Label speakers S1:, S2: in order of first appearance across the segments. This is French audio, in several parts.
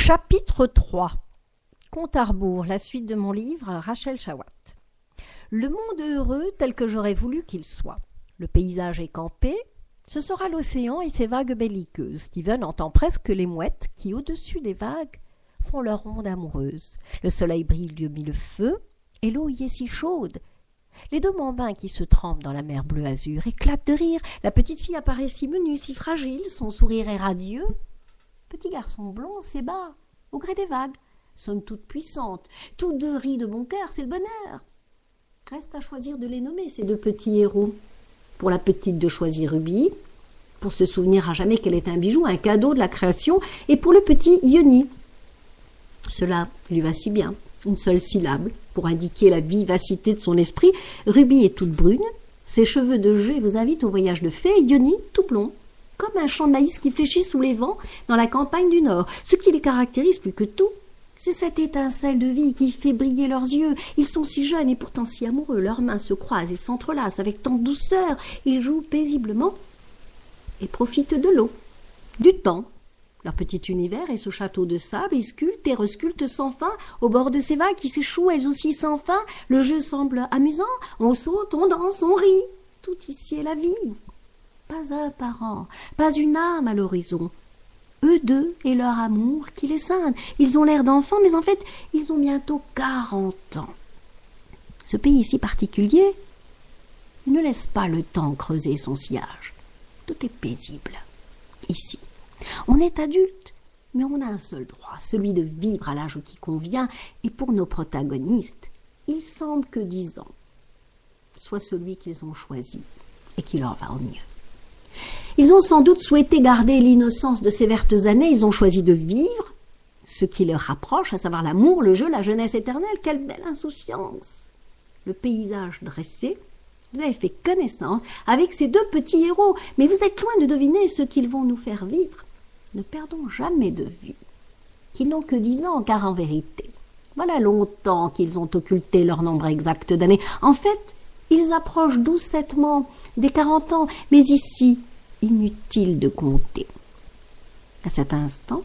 S1: Chapitre 3. Compte à rebours, la suite de mon livre, Rachel Chawat. Le monde heureux tel que j'aurais voulu qu'il soit. Le paysage est campé, ce sera l'océan et ses vagues belliqueuses. Steven entend presque les mouettes qui, au-dessus des vagues, font leur ronde amoureuse. Le soleil brille de mille feux et l'eau y est si chaude. Les deux bambins qui se trempent dans la mer bleu azur éclatent de rire. La petite fille apparaît si menue, si fragile, son sourire est radieux. Petit garçon blond s'ébat au gré des vagues, somme toute puissante. Tous deux rient de bon cœur, c'est le bonheur. Reste à choisir de les nommer, ces deux petits héros. Pour la petite de choisir Ruby, pour se souvenir à jamais qu'elle est un bijou, un cadeau de la création, et pour le petit Yoni. Cela lui va si bien, une seule syllabe, pour indiquer la vivacité de son esprit. Ruby est toute brune, ses cheveux de jeu vous invitent au voyage de fée, et Yoni tout blond, comme un champ de maïs qui fléchit sous les vents dans la campagne du Nord. Ce qui les caractérise plus que tout, c'est cette étincelle de vie qui fait briller leurs yeux. Ils sont si jeunes et pourtant si amoureux. Leurs mains se croisent et s'entrelacent avec tant de douceur. Ils jouent paisiblement et profitent de l'eau, du temps. Leur petit univers est ce château de sable. Ils sculptent et resculptent sans fin au bord de ces vagues qui s'échouent, elles aussi sans fin. Le jeu semble amusant. On saute, on danse, on rit. Tout ici est la vie. Pas un parent, pas une âme à l'horizon. Eux deux et leur amour qui les scinde. Ils ont l'air d'enfants, mais en fait, ils ont bientôt 40 ans. Ce pays si particulier ne laisse pas le temps creuser son sillage. Tout est paisible. Ici, on est adulte, mais on a un seul droit, celui de vivre à l'âge qui convient. Et pour nos protagonistes, il semble que 10 ans soit celui qu'ils ont choisi et qui leur va au mieux. Ils ont sans doute souhaité garder l'innocence de ces vertes années. Ils ont choisi de vivre ce qui leur rapproche, à savoir l'amour, le jeu, la jeunesse éternelle. Quelle belle insouciance! Le paysage dressé, vous avez fait connaissance avec ces deux petits héros, mais vous êtes loin de deviner ce qu'ils vont nous faire vivre. Ne perdons jamais de vue qu'ils n'ont que 10 ans, car en vérité, voilà longtemps qu'ils ont occulté leur nombre exact d'années. En fait, ils approchent doucettement des 40 ans, mais ici, inutile de compter. À cet instant,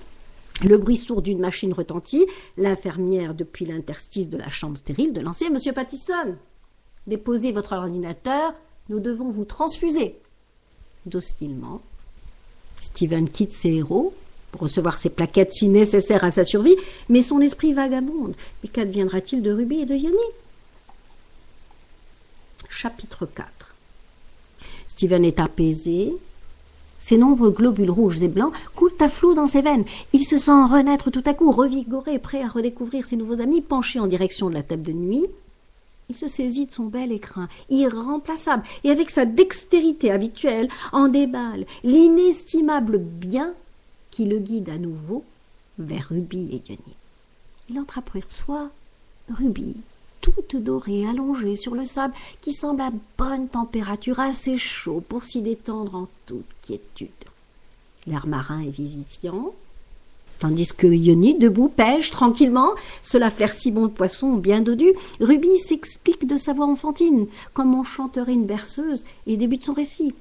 S1: le bruit sourd d'une machine retentit. L'infirmière, depuis l'interstice de la chambre stérile, de l'ancien « Monsieur Pattison, déposez votre ordinateur, nous devons vous transfuser. » Docilement, Steven quitte ses héros pour recevoir ces plaquettes si nécessaires à sa survie, mais son esprit vagabonde. Mais qu'adviendra-t-il de Ruby et de Yoni? Chapitre 4. Steven est apaisé. Ses nombreux globules rouges et blancs coulent à flot dans ses veines. Il se sent renaître tout à coup, revigoré, prêt à redécouvrir ses nouveaux amis. Penché en direction de la table de nuit, il se saisit de son bel écrin, irremplaçable, et avec sa dextérité habituelle, en déballe l'inestimable bien qui le guide à nouveau vers Ruby et Yoni. Il entreaperçoit Ruby, toute dorée, allongée sur le sable, qui semble à bonne température, assez chaud pour s'y détendre en toute quiétude. L'air marin est vivifiant, tandis que Yoni, debout, pêche tranquillement. Cela flaire si bon le poisson bien dodu. Ruby s'explique de sa voix enfantine, comme on chanterait une berceuse, et débute son récit.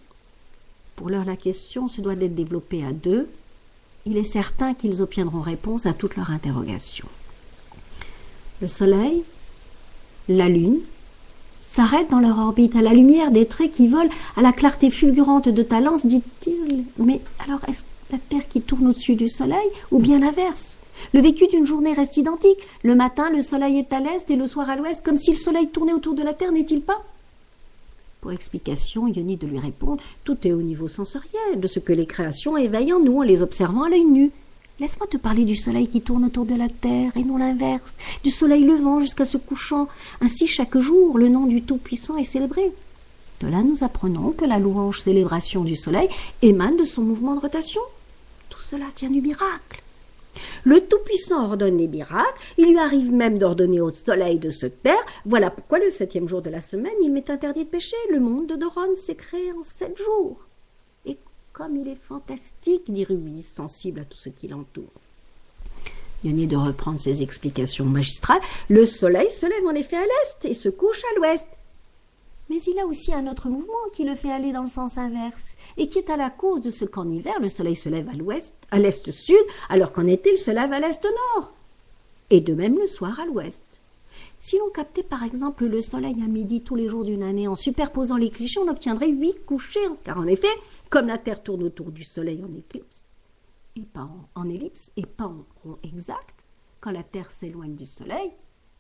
S1: Pour l'heure, la question se doit d'être développée à deux. Il est certain qu'ils obtiendront réponse à toutes leurs interrogations. Le soleil, la lune, s'arrêtent dans leur orbite à la lumière des traits qui volent, à la clarté fulgurante de ta lance, dit-il. Mais alors, est-ce la Terre qui tourne au-dessus du soleil, ou bien l'inverse? Le vécu d'une journée reste identique. Le matin, le soleil est à l'est et le soir à l'ouest, comme si le soleil tournait autour de la Terre, n'est-il pas? Pour explication, Yoni de lui répondre, tout est au niveau sensoriel, de ce que les créations éveillent en nous en les observant à l'œil nu. Laisse-moi te parler du soleil qui tourne autour de la terre et non l'inverse, du soleil levant jusqu'à se couchant. Ainsi, chaque jour, le nom du Tout-Puissant est célébré. De là, nous apprenons que la louange célébration du soleil émane de son mouvement de rotation. Tout cela tient du miracle. Le Tout-Puissant ordonne les miracles, il lui arrive même d'ordonner au soleil de se taire. Voilà pourquoi le 7e jour de la semaine, il m'est interdit de pécher. Le monde de Doron s'est créé en 7 jours. Comme il est fantastique, dit Ruby, sensible à tout ce qui l'entoure. Yoni de reprendre ses explications magistrales. Le soleil se lève en effet à l'est et se couche à l'ouest.
S2: Mais il a aussi un autre mouvement qui le fait aller dans le sens inverse et qui est à la cause de ce qu'en hiver, le soleil se lève à l'ouest, à l'est-sud, alors qu'en été, il se lève à l'est-nord. Et de même le soir à l'ouest. Si l'on captait par exemple le soleil à midi tous les jours d'une année en superposant les clichés, on obtiendrait 8 couchers. Car en effet, comme la Terre tourne autour du soleil en éclipse, et pas en ellipse et pas en rond exact, quand la Terre s'éloigne du soleil,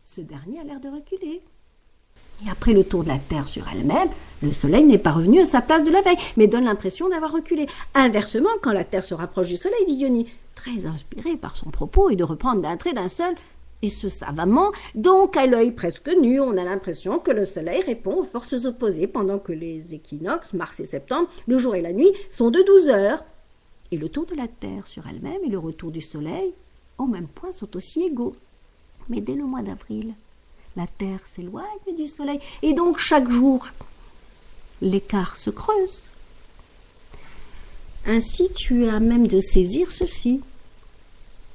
S2: ce dernier a l'air de reculer. Et après le tour de la Terre sur elle-même, le soleil n'est pas revenu à sa place de la veille, mais donne l'impression d'avoir reculé. Inversement, quand la Terre se rapproche du soleil, dit Ioni, très inspiré par son propos et de reprendre d'un trait d'un seul, et ce savamment, donc à l'œil presque nu, on a l'impression que le soleil répond aux forces opposées, pendant que les équinoxes, mars et septembre, le jour et la nuit, sont de 12 heures. Et le tour de la Terre sur elle-même et le retour du soleil, au même point, sont aussi égaux. Mais dès le mois d'avril, la Terre s'éloigne du soleil, et donc chaque jour, l'écart se creuse. Ainsi, tu as même de saisir ceci,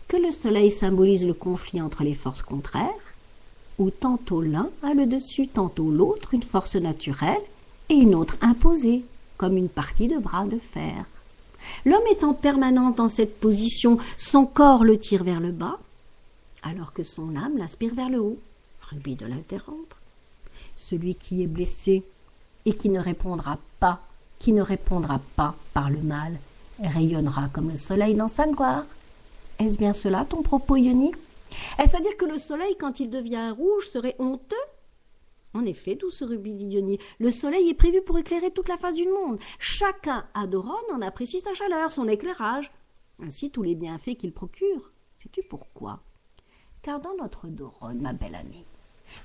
S2: que le soleil symbolise le conflit entre les forces contraires, où tantôt l'un a le dessus, tantôt l'autre, une force naturelle, et une autre imposée, comme une partie de bras de fer. L'homme est en permanence dans cette position, son corps le tire vers le bas, alors que son âme l'aspire vers le haut. Rubis de l'interrompre. Celui qui est blessé et qui ne répondra pas par le mal, rayonnera comme le soleil dans sa gloire. Est-ce bien cela ton propos, Ioni? Est-ce à dire que le soleil, quand il devient rouge, serait honteux? En effet, douce Rubis, dit Ioni, le soleil est prévu pour éclairer toute la face du monde. Chacun à Doron en apprécie sa chaleur, son éclairage, ainsi tous les bienfaits qu'il procure. Sais-tu pourquoi? Car dans notre Doron, ma belle amie,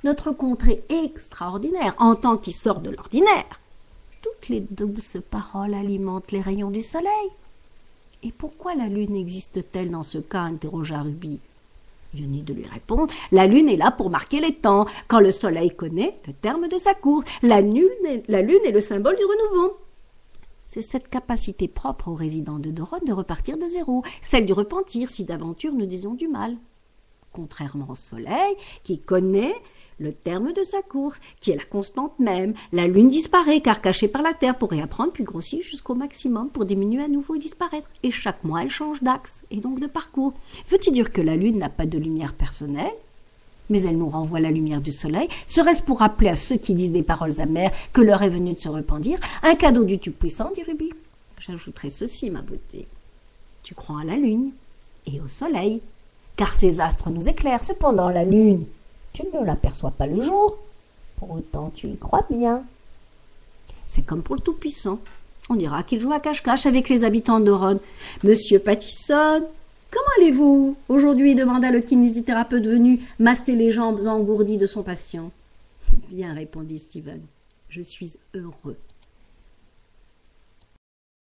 S2: notre contrée extraordinaire, en tant qu'il sort de l'ordinaire, toutes les douces paroles alimentent les rayons du soleil. Et pourquoi la lune existe-t-elle dans ce cas? Interrogea Rubis. Ioni de lui répondre, la lune est là pour marquer les temps, quand le soleil connaît le terme de sa course. La lune est le symbole du renouveau. C'est cette capacité propre aux résidents de Doron de repartir de zéro, celle du repentir si d'aventure nous disons du mal. Contrairement au soleil, qui connaît le terme de sa course, qui est la constante même, la lune disparaît car cachée par la terre pour réapprendre puis grossir jusqu'au maximum pour diminuer à nouveau et disparaître. Et chaque mois, elle change d'axe et donc de parcours. Veux-tu dire que la lune n'a pas de lumière personnelle, mais elle nous renvoie la lumière du soleil? Serait-ce pour rappeler à ceux qui disent des paroles amères que l'heure est venue de se repentir un cadeau du Tout-Puissant, dit Rubis. J'ajouterai ceci, ma beauté. Tu crois à la lune et au soleil, car ces astres nous éclairent. Cependant, la lune, tu ne l'aperçois pas le jour. Pour autant, tu y crois bien. C'est comme pour le Tout-Puissant. On dira qu'il joue à cache-cache avec les habitants de Doron. Monsieur Pattison, comment allez-vous aujourd'hui? Demanda le kinésithérapeute venu masser les jambes engourdies de son patient. Bien, répondit Steven. Je suis heureux.